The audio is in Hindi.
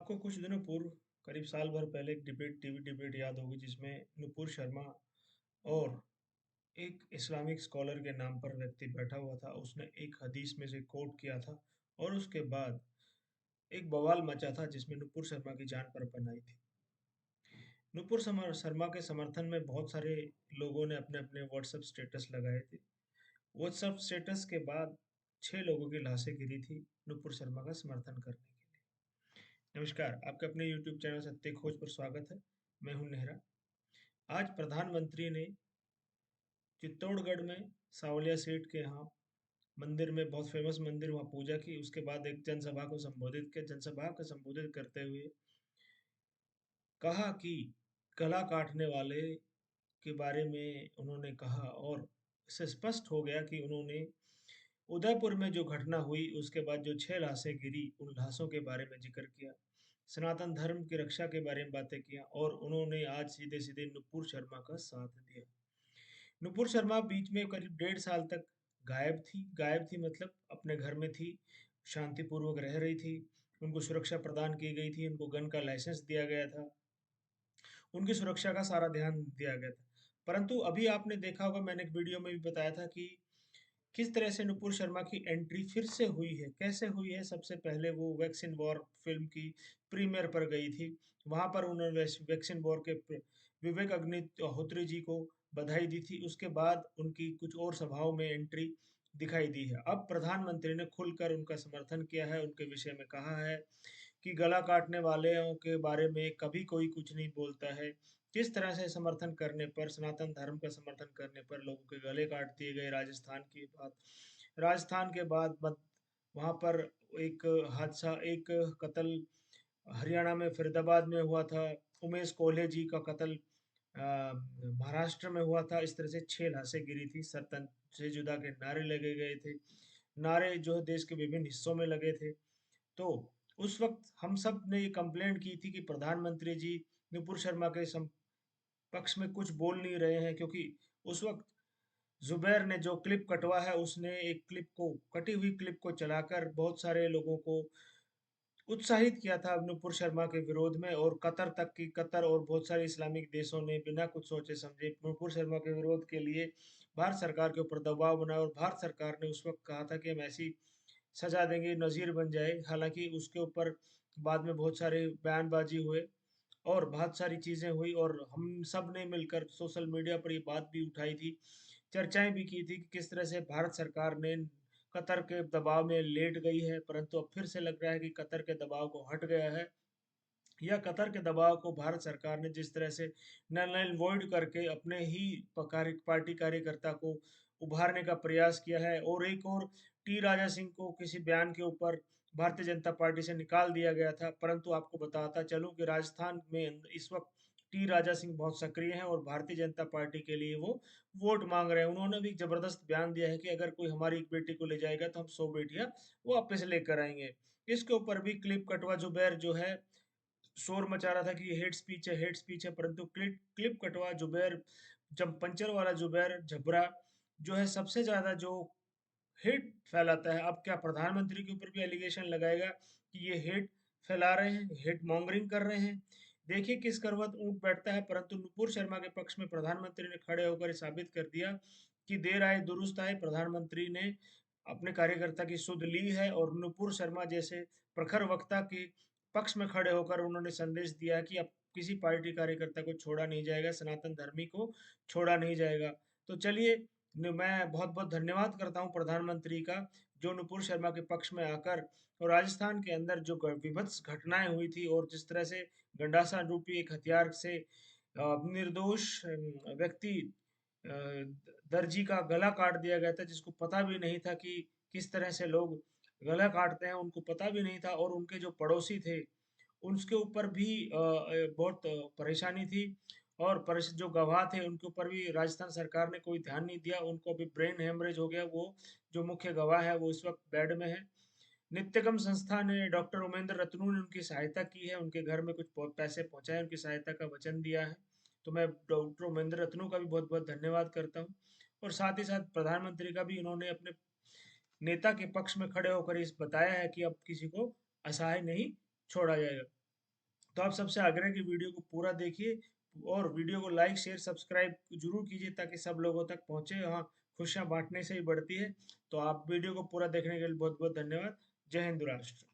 आपको कुछ दिनों पूर्व करीब साल भर पहले एक टीवी डिबेट याद होगी जिसमें नुपुर शर्मा और एक इस्लामिक स्कॉलर के नाम पर व्यक्ति बैठा हुआ था। उसने एक हदीस में से कोट किया था और उसके बाद एक बवाल मचा था जिसमें नुपुर शर्मा की जान पर पन आई थी। शर्मा के समर्थन में बहुत सारे लोगों ने अपने अपने व्हाट्सएप स्टेटस लगाए थे। व्हाट्सएप स्टेटस के बाद 6 लोगों की लाशें गिरी थी नुपुर शर्मा का समर्थन करने के लिए। नमस्कार, आपके अपने यूट्यूब चैनल सत्य खोज पर स्वागत है। मैं हूं नेहरा। आज प्रधानमंत्री ने चित्तौड़गढ़ में सावलिया सेठ के यहाँ मंदिर में, बहुत फेमस मंदिर, वहाँ पूजा की। उसके बाद एक जनसभा को संबोधित किया। जनसभा को संबोधित करते हुए कहा कि गला काटने वाले के बारे में उन्होंने कहा और इससे स्पष्ट हो गया कि उन्होंने उदयपुर में जो घटना हुई उसके बाद जो 6 लाशें गिरी उन लाशों के बारे में जिक्र किया, सनातन धर्म की रक्षा के बारे में बातें किया और उन्होंने आज सीधे सीधे नुपुर शर्मा का साथ दिया। नुपुर शर्मा बीच में करीब 1.5 साल तक गायब थी मतलब अपने घर में थी, शांतिपूर्वक रह रही थी। उनको सुरक्षा प्रदान की गई थी, उनको गन का लाइसेंस दिया गया था, उनकी सुरक्षा का सारा ध्यान दिया गया था। परंतु अभी आपने देखा होगा, मैंने एक वीडियो में भी बताया था कि किस तरह से नुपुर शर्मा की एंट्री फिर से हुई है, कैसे हुई है। सबसे पहले वो वैक्सीन वॉर फिल्म की प्रीमियर पर गई थी। वहां पर उन्होंने वैक्सीन वॉर के विवेक अग्निहोत्री जी को बधाई दी थी। उसके बाद उनकी कुछ और सभाओं में एंट्री दिखाई दी है। अब प्रधानमंत्री ने खुलकर उनका समर्थन किया है, उनके विषय में कहा है कि गला काटने वालों के बारे में कभी कोई कुछ नहीं बोलता है। किस तरह से समर्थन करने पर, सनातन धर्म का समर्थन करने पर लोगों के गले काट दिए गए। राजस्थान के बाद वहाँ पर एक हादसा, एक कत्ल हरियाणा में फरीदाबाद में हुआ था। उमेश कोल्हे जी का कत्ल महाराष्ट्र में हुआ था। इस तरह से 6 लाशें गिरी थी। सरतंत्र से जुदा के नारे लगे गए थे। नारे जो है देश के विभिन्न हिस्सों में लगे थे। तो उस वक्त हम सब ने ये कंप्लेंट की थी कि प्रधानमंत्री जी नुपुर शर्मा के पक्ष में कुछ बोल नहीं रहे हैं, क्योंकि उस वक्त जुबैर ने जो क्लिप कटवा है, उसने एक कटी हुई क्लिप को चलाकर बहुत सारे लोगों को उत्साहित किया था नुपुर शर्मा के विरोध में। और कतर और बहुत सारे इस्लामिक देशों ने बिना कुछ सोचे समझे नुपुर शर्मा के विरोध के लिए भारत सरकार के ऊपर दबाव बनाया और भारत सरकार ने उस वक्त कहा था कि हम ऐसी सजा देंगे, नज़ीर बन जाए। हालांकि उसके ऊपर बाद में बहुत सारे बयानबाजी हुए और बहुत सारी चीज़ें हुई और हम सब ने मिलकर सोशल मीडिया पर ये बात भी उठाई थी, चर्चाएं भी की थी कि किस तरह से भारत सरकार ने कतर के दबाव में लेट गई है। परंतु अब फिर से लग रहा है कि कतर के दबाव को हट गया है, या कतर के दबाव को भारत सरकार ने जिस तरह से नल वॉइड करके अपने ही पार्टी कार्यकर्ता को उभारने का प्रयास किया है। और एक और टी राजा सिंह को किसी बयान के ऊपर भारतीय जनता पार्टी से निकाल दिया गया था। परंतु आपको बताता चलूं कि राजस्थान में इस वक्त टी राजा सिंह बहुत सक्रिय हैं और भारतीय जनता पार्टी के लिए वो वोट मांग रहे हैं। उन्होंने भी जबरदस्त बयान दिया है कि अगर कोई हमारी एक बेटी को ले जाएगा तो हम 100 बेटियां वापस लेकर आएंगे। इसके ऊपर भी क्लिप कटवा जुबैर जो है शोर मचा रहा था कि ये हेट स्पीच है, हेट स्पीच है। परंतु क्लिप क्लिप कटवा जुबैर, जब पंचर वाला जुबैर झबरा जो है सबसे ज्यादा जो हेट फैलाता है। अब क्या प्रधानमंत्री के ऊपर भी एलिगेशन लगाएगा कि ये हेट फैला रहे हैं, हेट मॉन्गरिंग कर रहे हैं। देखिए किस करवट ऊँट बैठता है। परंतु नुपुर शर्मा के पक्ष में प्रधानमंत्री ने खड़े होकर ये साबित कर दिया कि देर आए दुरुस्त आए। प्रधानमंत्री ने अपने कार्यकर्ता की सुध ली है और नुपुर शर्मा जैसे प्रखर वक्ता के पक्ष में खड़े होकर उन्होंने संदेश दिया है कि अब किसी पार्टी कार्यकर्ता को छोड़ा नहीं जाएगा, सनातन धर्मी को छोड़ा नहीं जाएगा। तो चलिए, मैं बहुत बहुत धन्यवाद करता हूँ प्रधानमंत्री का, जो नुपुर शर्मा के पक्ष में आकर और राजस्थान के अंदर जो विभत्स घटनाएं हुई थी और जिस तरह से गंडासा रूपी एक हथियार से निर्दोष व्यक्ति दर्जी का गला काट दिया गया था, जिसको पता भी नहीं था कि किस तरह से लोग गला काटते हैं, उनको पता भी नहीं था। और उनके जो पड़ोसी थे उसके ऊपर भी बहुत परेशानी थी। और जो गवाह थे उनके ऊपर भी राजस्थान सरकार ने कोई ध्यान नहीं दिया। उनको अभी ब्रेन हेमरेज हो गया। वो जो मुख्य गवाह है वो इस वक्त बेड में है। नित्यगम संस्था ने, डॉक्टर उमेंद्र रतनू ने उनकी सहायता की है, उनके घर में कुछ पैसे पहुंचाए, उनकी सहायता का वचन दिया है। तो मैं डॉक्टर उमेंद्र रतनू का भी बहुत बहुत धन्यवाद करता हूँ। और साथ ही साथ प्रधानमंत्री का भी, इन्होंने अपने नेता के पक्ष में खड़े होकर इस बताया है कि अब किसी को असहाय नहीं छोड़ा जाएगा। तो आप सबसे आग्रह कि वीडियो को पूरा देखिए और वीडियो को लाइक, शेयर, सब्सक्राइब ज़रूर कीजिए ताकि सब लोगों तक पहुँचे। हाँ, खुशियाँ बाँटने से ही बढ़ती है। तो आप वीडियो को पूरा देखने के लिए बहुत-बहुत धन्यवाद। जय हिंद राष्ट्र।